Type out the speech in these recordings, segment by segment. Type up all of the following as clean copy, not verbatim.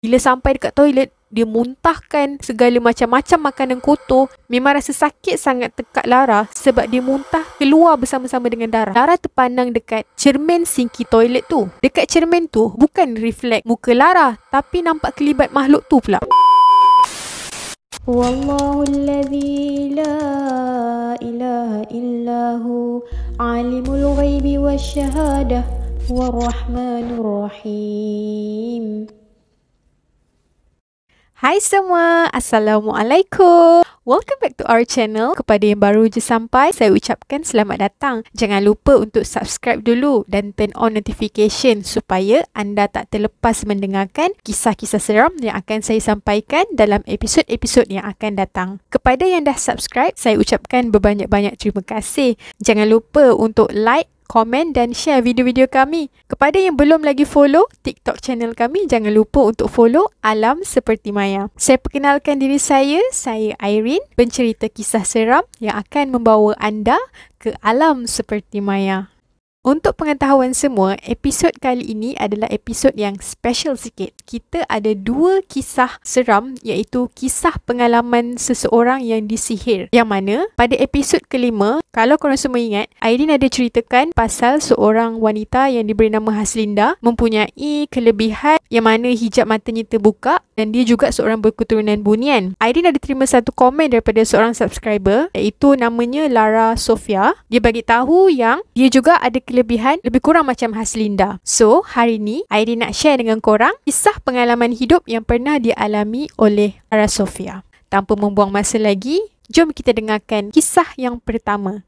Bila sampai dekat toilet, dia muntahkan segala macam-macam makanan kotor. Memang rasa sakit sangat dekat Lara sebab dia muntah keluar bersama-sama dengan darah. Lara terpandang dekat cermin sinki toilet tu. Dekat cermin tu bukan reflect muka Lara, tapi nampak kelibat makhluk tu pula. Wallahu alladhi la ilaha illahu alimul ghaibi wasyahadah warrahmanur rahim. Hai semua, Assalamualaikum. Welcome back to our channel. Kepada yang baru je sampai, saya ucapkan selamat datang. Jangan lupa untuk subscribe dulu dan turn on notification supaya anda tak terlepas mendengarkan kisah-kisah seram yang akan saya sampaikan dalam episod-episod yang akan datang. Kepada yang dah subscribe, saya ucapkan berbanyak-banyak terima kasih. Jangan lupa untuk like, komen dan share video-video kami. Kepada yang belum lagi follow TikTok channel kami, jangan lupa untuk follow Alam Seperti Maya. Saya perkenalkan diri saya Irene, pencerita kisah seram yang akan membawa anda ke alam seperti maya. Untuk pengetahuan semua, episod kali ini adalah episod yang special sikit. Kita ada dua kisah seram, iaitu kisah pengalaman seseorang yang disihir. Yang mana pada episod kelima, kalau korang semua ingat, Irene ada ceritakan pasal seorang wanita yang diberi nama Haslinda, mempunyai kelebihan yang mana hijab matanya terbuka dan dia juga seorang berketurunan Bunian. Irene ada terima satu komen daripada seorang subscriber, iaitu namanya Lara Sofia. Dia bagi tahu yang dia juga ada kelebihan lebih kurang macam Haslinda. So, hari ni Irene nak share dengan korang kisah pengalaman hidup yang pernah dialami oleh Lara Sofia. Tanpa membuang masa lagi, jom kita dengarkan kisah yang pertama.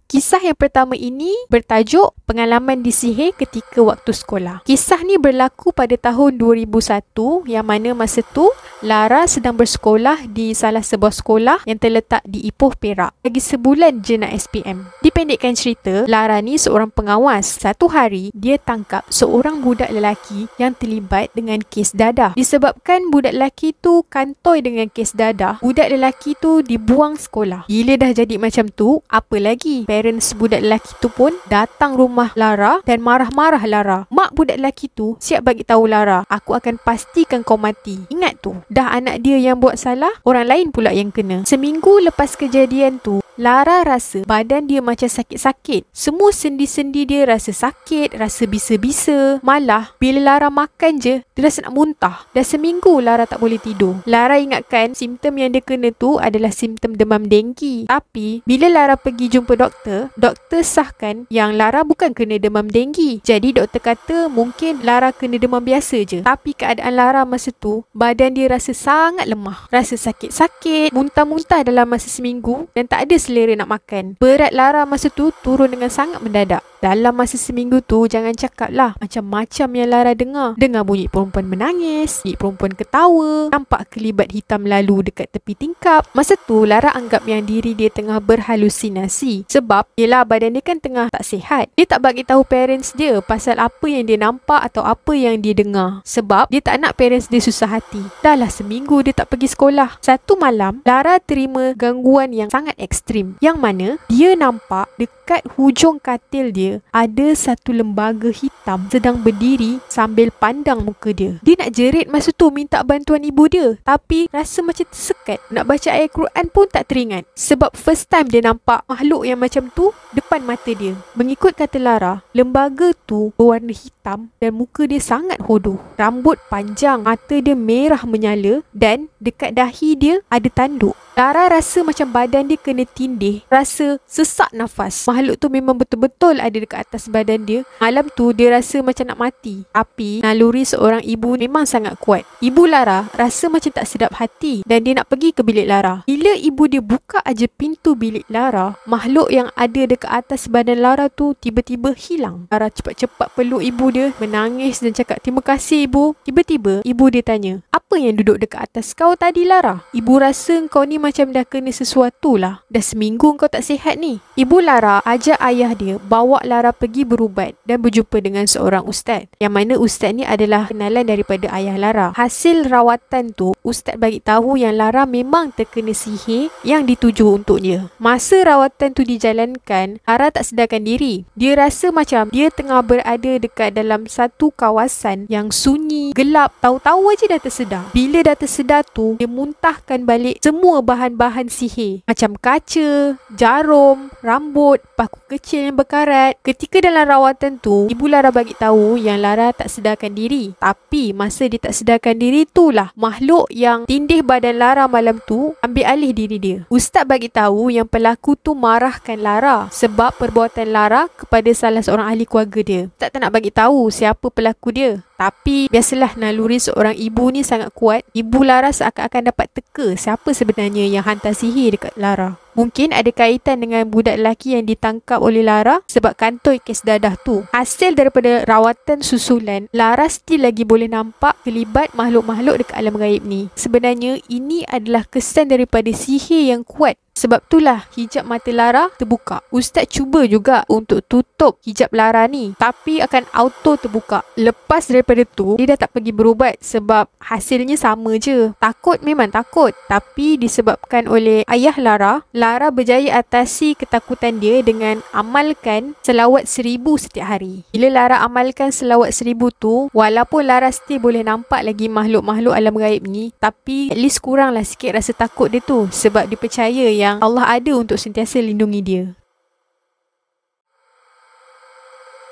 Kisah yang pertama ini bertajuk Pengalaman Disihir Ketika Waktu Sekolah. Kisah ni berlaku pada tahun 2001, yang mana masa tu Lara sedang bersekolah di salah sebuah sekolah yang terletak di Ipoh, Perak. Lagi sebulan je nak SPM. Dipendekkan cerita, Lara ni seorang pengawas. Satu hari, dia tangkap seorang budak lelaki yang terlibat dengan kes dadah. Disebabkan budak lelaki tu kantoi dengan kes dadah, budak lelaki tu dibuang sekolah. Bila dah jadi macam tu, apa lagi? Parents budak lelaki tu pun datang rumah Lara dan marah-marah Lara. Mak budak lelaki tu siap bagi tahu Lara, aku akan pastikan kau mati. Ingat tu, dah anak dia yang buat salah, orang lain pula yang kena. Seminggu lepas kejadian tu, Lara rasa badan dia macam sakit-sakit. Semua sendi-sendi dia rasa sakit, rasa bisa-bisa. Malah, bila Lara makan je, dia rasa nak muntah. Dah seminggu Lara tak boleh tidur. Lara ingatkan simptom yang dia kena tu adalah simptom demam denggi. Tapi, bila Lara pergi jumpa doktor sahkan yang Lara bukan kena demam denggi. Jadi, doktor kata mungkin Lara kena demam biasa je. Tapi keadaan Lara masa tu, badan dia rasa sangat lemah. Rasa sakit-sakit, muntah-muntah dalam masa seminggu dan tak ada selera nak makan. Berat Lara masa tu turun dengan sangat mendadak. Dalam masa seminggu tu, jangan cakap lah, macam-macam yang Lara dengar. Dengar bunyi perempuan menangis, bunyi perempuan ketawa, nampak kelibat hitam lalu dekat tepi tingkap. Masa tu, Lara anggap yang diri dia tengah berhalusinasi. Sebab, yelah badan dia kan tengah tak sihat. Dia tak bagi tahu parents dia pasal apa yang dia nampak atau apa yang dia dengar. Sebab, dia tak nak parents dia susah hati. Dah lah seminggu dia tak pergi sekolah. Satu malam, Lara terima gangguan yang sangat ekstrim. Yang mana, dia nampak dekat hujung katil dia ada satu lembaga hitam sedang berdiri sambil pandang muka dia. Dia nak jerit masa tu minta bantuan ibu dia, tapi rasa macam tersekat. Nak baca ayat Quran pun tak teringat. Sebab first time dia nampak makhluk yang macam tu depan mata dia. Mengikut kata Lara, lembaga tu berwarna hitam dan muka dia sangat hodoh. Rambut panjang, mata dia merah menyala dan dekat dahi dia ada tanduk. Lara rasa macam badan dia kena tindih, rasa sesak nafas. Makhluk tu memang betul-betul ada dekat atas badan dia. Malam tu dia rasa macam nak mati. Tapi naluri seorang ibu memang sangat kuat. Ibu Lara rasa macam tak sedap hati dan dia nak pergi ke bilik Lara. Bila ibu dia buka aja pintu bilik Lara, makhluk yang ada dekat atas badan Lara tu tiba-tiba hilang. Lara cepat-cepat peluk ibu dia, menangis dan cakap terima kasih ibu. Tiba-tiba ibu dia tanya, apa siapa yang duduk dekat atas kau tadi, Lara? Ibu rasa kau ni macam dah kena sesuatu lah. Dah seminggu kau tak sihat ni. Ibu Lara ajak ayah dia bawa Lara pergi berubat dan berjumpa dengan seorang ustaz. Yang mana ustaz ni adalah kenalan daripada ayah Lara. Hasil rawatan tu, ustaz bagi tahu yang Lara memang terkena sihir yang dituju untuknya. Masa rawatan tu dijalankan, Lara tak sedarkan diri. Dia rasa macam dia tengah berada dekat dalam satu kawasan yang sunyi, gelap. Tahu-tahu aja dah tersedar. Bila dah tersedar tu, dia muntahkan balik semua bahan-bahan sihir. Macam kaca, jarum, rambut, paku kecil yang berkarat. Ketika dalam rawatan tu, ibu Lara bagi tahu yang Lara tak sedarkan diri. Tapi masa dia tak sedarkan diri itulah makhluk yang tindih badan Lara malam tu ambil alih diri dia. Ustaz bagi tahu yang pelaku tu marahkan Lara sebab perbuatan Lara kepada salah seorang ahli keluarga dia. Tak nak bagi tahu siapa pelaku dia. Tapi biasalah naluri seorang ibu ni sangat kuat. Ibu Lara seakan-akan dapat teka siapa sebenarnya yang hantar sihir dekat Lara. Mungkin ada kaitan dengan budak lelaki yang ditangkap oleh Lara sebab kantoi kes dadah tu. Hasil daripada rawatan susulan, Lara still lagi boleh nampak kelibat makhluk-makhluk dekat alam gaib ni. Sebenarnya ini adalah kesan daripada sihir yang kuat. Sebab itulah hijab mata Lara terbuka. Ustaz cuba juga untuk tutup hijab Lara ni, tapi akan auto terbuka. Lepas daripada tu, dia dah tak pergi berubat sebab hasilnya sama je. Takut memang takut. Tapi disebabkan oleh ayah Lara, Lara berjaya atasi ketakutan dia dengan amalkan selawat 1000 setiap hari. Bila Lara amalkan selawat 1000 tu, walaupun Lara still boleh nampak lagi makhluk-makhluk alam gaib ni, tapi at least kuranglah sikit rasa takut dia tu. Sebab dia percaya yang Allah ada untuk sentiasa lindungi dia.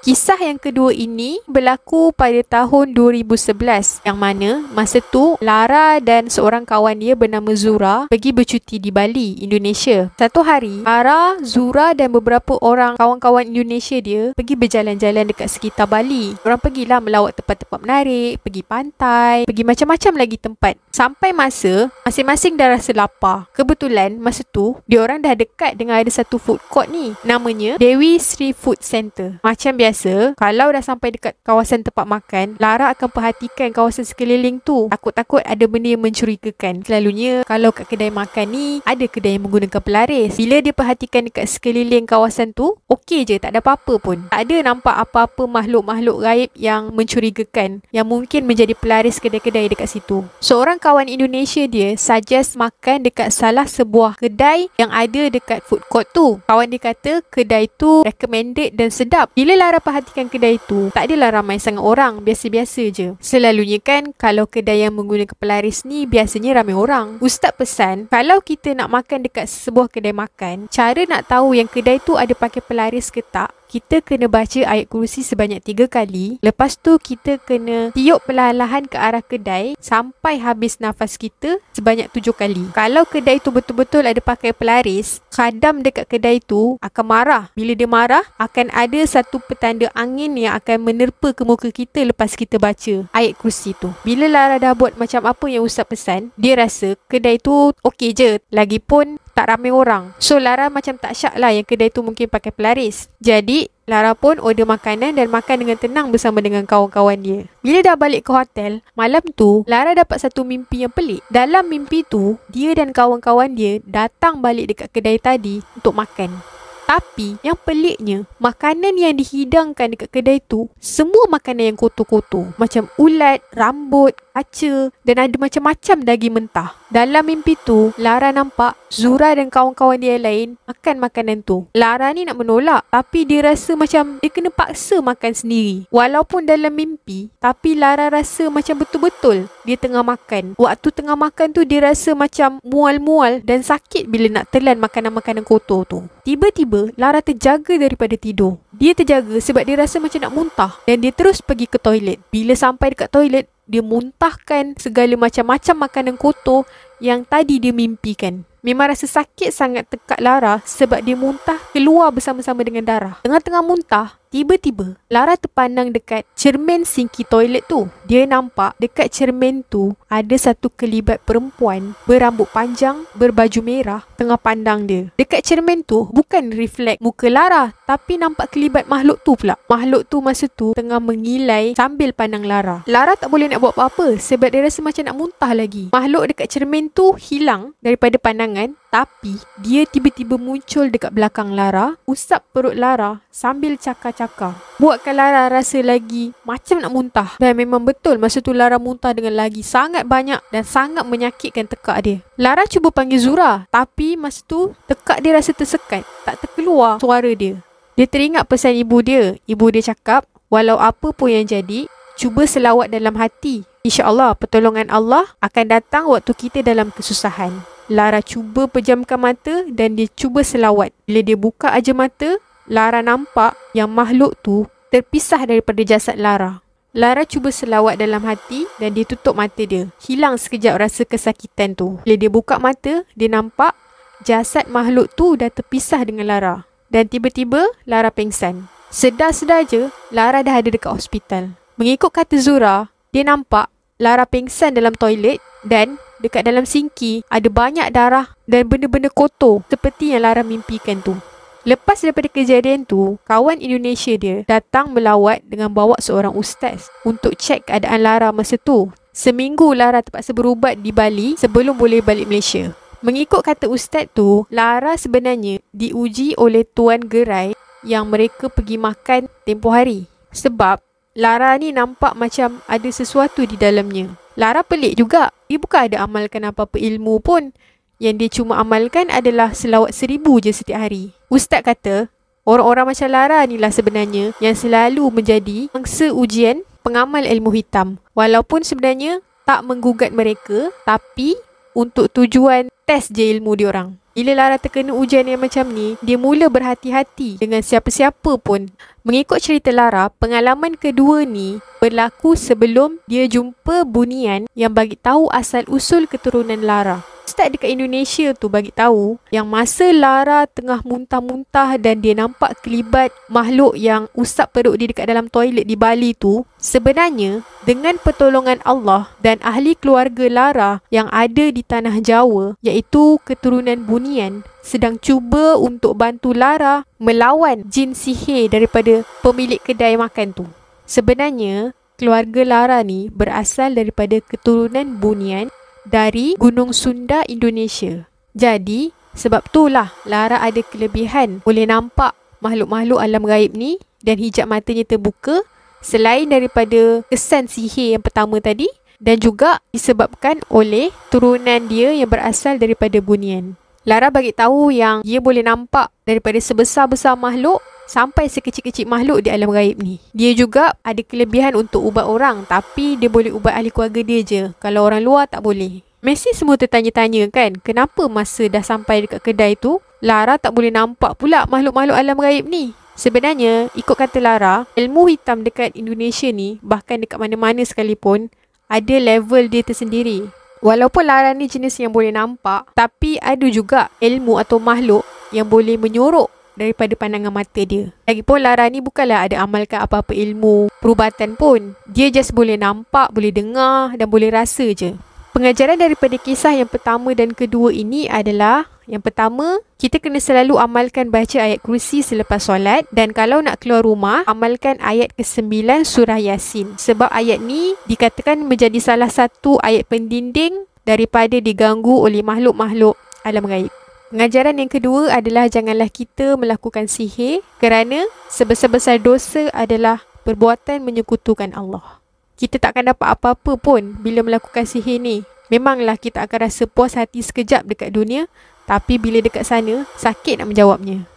Kisah yang kedua ini berlaku pada tahun 2011 yang mana masa tu Lara dan seorang kawan dia bernama Zura pergi bercuti di Bali, Indonesia. Satu hari, Lara, Zura dan beberapa orang kawan-kawan Indonesia dia pergi berjalan-jalan dekat sekitar Bali. Orang pergilah melawat tempat-tempat menarik, pergi pantai, pergi macam-macam lagi tempat. Sampai masa masing-masing dah rasa lapar. Kebetulan masa tu diorang dah dekat dengan ada satu food court ni. Namanya Dewi Sri Food Center. Macam biasa, kalau dah sampai dekat kawasan tempat makan, Lara akan perhatikan kawasan sekeliling tu. Takut-takut ada benda yang mencurigakan. Selalunya kalau kat kedai makan ni ada kedai yang menggunakan pelaris. Bila dia perhatikan dekat sekeliling kawasan tu, okey je, tak ada apa-apa pun. Tak ada nampak apa-apa makhluk-makhluk gaib yang mencurigakan yang mungkin menjadi pelaris kedai-kedai dekat situ. Seorang kawan Indonesia dia suggest makan dekat salah sebuah kedai yang ada dekat food court tu. Kawan dia kata kedai tu recommended dan sedap. Bila Lara perhatikan kedai tu, tak adalah ramai sangat orang, biasa-biasa je. Selalunya kan kalau kedai yang menggunakan pelaris ni biasanya ramai orang. Ustaz pesan, kalau kita nak makan dekat sebuah kedai makan, cara nak tahu yang kedai tu ada pakai pelaris ke tak, kita kena baca ayat kursi sebanyak 3 kali. Lepas tu kita kena tiup perlahan-lahan ke arah kedai sampai habis nafas kita sebanyak 7 kali. Kalau kedai tu betul-betul ada pakai pelaris, khadam dekat kedai tu akan marah. Bila dia marah, akan ada satu petanda angin yang akan menerpa ke muka kita lepas kita baca ayat kursi tu. Bila Lara dah buat macam apa yang Ustaz pesan, dia rasa kedai tu okey je. Lagipun tak ramai orang. So Lara macam tak syak lah yang kedai tu mungkin pakai pelaris. Jadi Lara pun order makanan dan makan dengan tenang bersama dengan kawan-kawan dia. Bila dah balik ke hotel, malam tu Lara dapat satu mimpi yang pelik. Dalam mimpi tu, dia dan kawan-kawan dia datang balik dekat kedai tadi untuk makan. Tapi yang peliknya, makanan yang dihidangkan dekat kedai tu semua makanan yang kotor-kotor. Macam ulat, rambut, kaca dan ada macam-macam daging mentah. Dalam mimpi tu, Lara nampak Zura dan kawan-kawan dia lain makan makanan tu. Lara ni nak menolak, tapi dia rasa macam dia kena paksa makan sendiri. Walaupun dalam mimpi, tapi Lara rasa macam betul-betul dia tengah makan. Waktu tengah makan tu, dia rasa macam mual-mual dan sakit bila nak telan makanan-makanan kotor tu. Tiba-tiba, Lara terjaga daripada tidur. Dia terjaga sebab dia rasa macam nak muntah dan dia terus pergi ke toilet. Bila sampai dekat toilet, dia muntahkan segala macam-macam makanan kotor yang tadi dia mimpikan. Memang rasa sakit sangat tekak Lara sebab dia muntah keluar bersama-sama dengan darah. Tengah-tengah muntah, tiba-tiba Lara terpandang dekat cermin sinki toilet tu. Dia nampak dekat cermin tu ada satu kelibat perempuan berambut panjang, berbaju merah, tengah pandang dia. Dekat cermin tu bukan reflect muka Lara, tapi nampak kelibat makhluk tu pula. Makhluk tu masa tu tengah mengilai sambil pandang Lara. Lara tak boleh nak buat apa-apa sebab dia rasa macam nak muntah lagi. Makhluk dekat cermin tu hilang daripada pandangan, tapi dia tiba-tiba muncul dekat belakang Lara, usap perut Lara sambil cakar-cakar. Buatkan Lara rasa lagi macam nak muntah. Dan memang betul masa tu Lara muntah dengan lagi sangat banyak dan sangat menyakitkan tekak dia. Lara cuba panggil Zura, tapi masa tu tekak dia rasa tersekat, tak terkeluar suara dia. Dia teringat pesan ibu dia. Ibu dia cakap, walau apa pun yang jadi, cuba selawat dalam hati. InsyaAllah pertolongan Allah akan datang waktu kita dalam kesusahan. Lara cuba pejamkan mata dan dia cuba selawat. Bila dia buka aja mata, Lara nampak yang makhluk tu terpisah daripada jasad Lara. Lara cuba selawat dalam hati dan dia tutup mata dia. Hilang sekejap rasa kesakitan tu. Bila dia buka mata, dia nampak jasad makhluk tu dah terpisah dengan Lara. Dan tiba-tiba Lara pengsan. Sedar-sedar je, Lara dah ada dekat hospital. Mengikut kata Zura, dia nampak Lara pengsan dalam toilet dan dekat dalam sinki ada banyak darah dan benda-benda kotor seperti yang Lara mimpikan tu. Lepas daripada kejadian tu, kawan Indonesia dia datang melawat dengan bawa seorang ustaz untuk cek keadaan Lara masa tu. Seminggu Lara terpaksa berubat di Bali sebelum boleh balik Malaysia. Mengikut kata ustaz tu, Lara sebenarnya diuji oleh tuan gerai yang mereka pergi makan tempoh hari. Sebab Lara ni nampak macam ada sesuatu di dalamnya. Lara pelik juga. Dia bukan ada amalkan apa-apa ilmu pun. Yang dia cuma amalkan adalah selawat 1000 je setiap hari. Ustaz kata, orang-orang macam Lara ni lah sebenarnya yang selalu menjadi mangsa ujian pengamal ilmu hitam. Walaupun sebenarnya tak menggugat mereka, tapi untuk tujuan test je ilmu diorang. Bila Lara terkena ujian yang macam ni, dia mula berhati-hati dengan siapa-siapa pun. Mengikut cerita Lara, pengalaman kedua ni berlaku sebelum dia jumpa bunian yang bagi tahu asal-usul keturunan Lara. Ustaz dekat Indonesia tu bagi tahu yang masa Lara tengah muntah-muntah dan dia nampak kelibat makhluk yang usap perut dia dekat dalam toilet di Bali tu, sebenarnya dengan pertolongan Allah dan ahli keluarga Lara yang ada di tanah Jawa, iaitu keturunan bunian, sedang cuba untuk bantu Lara melawan jin sihir daripada pemilik kedai makan tu. Sebenarnya keluarga Lara ni berasal daripada keturunan bunian dari Gunung Sunda, Indonesia. Jadi, sebab itulah Lara ada kelebihan boleh nampak makhluk-makhluk alam gaib ni dan hijab matanya terbuka selain daripada kesan sihir yang pertama tadi dan juga disebabkan oleh turunan dia yang berasal daripada bunian. Lara bagi tahu yang dia boleh nampak daripada sebesar-besar makhluk sampai sekecil-kecil makhluk di alam gaib ni. Dia juga ada kelebihan untuk ubat orang, tapi dia boleh ubat ahli keluarga dia je. Kalau orang luar tak boleh. Mesti semua tertanya-tanya kan, kenapa masa dah sampai dekat kedai tu, Lara tak boleh nampak pula makhluk-makhluk alam gaib ni. Sebenarnya, ikut kata Lara, ilmu hitam dekat Indonesia ni, bahkan dekat mana-mana sekalipun, ada level dia tersendiri. Walaupun Lara ni jenis yang boleh nampak, tapi ada juga ilmu atau makhluk yang boleh menyorok daripada pandangan mata dia. Lagipun Lara ni bukanlah ada amalkan apa-apa ilmu perubatan pun. Dia just boleh nampak, boleh dengar dan boleh rasa je. Pengajaran daripada kisah yang pertama dan kedua ini adalah, yang pertama, kita kena selalu amalkan baca ayat kursi selepas solat, dan kalau nak keluar rumah, amalkan ayat ke-9 surah Yasin. Sebab ayat ni dikatakan menjadi salah satu ayat pendinding daripada diganggu oleh makhluk-makhluk alam gaib. Pengajaran yang kedua adalah janganlah kita melakukan sihir kerana sebesar-besar dosa adalah perbuatan menyekutukan Allah. Kita tak akan dapat apa-apa pun bila melakukan sihir ni. Memanglah kita akan rasa puas hati sekejap dekat dunia, tapi bila dekat sana, sakit nak menjawabnya.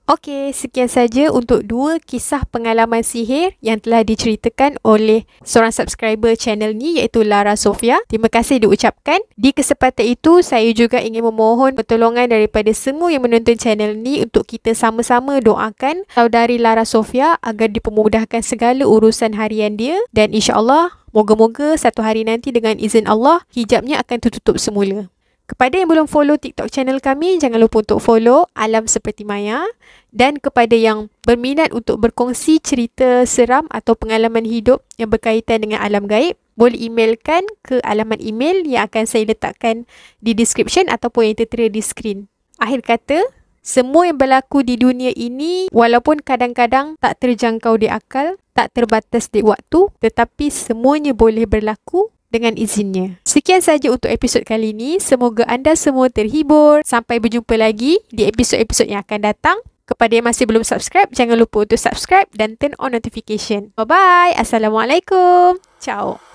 Okey, sekian saja untuk 2 kisah pengalaman sihir yang telah diceritakan oleh seorang subscriber channel ni, iaitu Lara Sofia. Terima kasih diucapkan. Di kesempatan itu, saya juga ingin memohon pertolongan daripada semua yang menonton channel ni untuk kita sama-sama doakan saudari Lara Sofia agar dipermudahkan segala urusan harian dia, dan insya-Allah moga-moga satu hari nanti dengan izin Allah hijabnya akan tertutup semula. Kepada yang belum follow TikTok channel kami, jangan lupa untuk follow Alam Seperti Maya. Dan kepada yang berminat untuk berkongsi cerita seram atau pengalaman hidup yang berkaitan dengan alam gaib, boleh emailkan ke alamat email yang akan saya letakkan di description ataupun yang tertera di skrin. Akhir kata, semua yang berlaku di dunia ini, walaupun kadang-kadang tak terjangkau di akal, tak terbatas di waktu, tetapi semuanya boleh berlaku dengan izinnya. Sekian saja untuk episod kali ini. Semoga anda semua terhibur. Sampai berjumpa lagi di episod-episod yang akan datang. Kepada yang masih belum subscribe, jangan lupa untuk subscribe dan turn on notification. Bye-bye. Assalamualaikum. Ciao.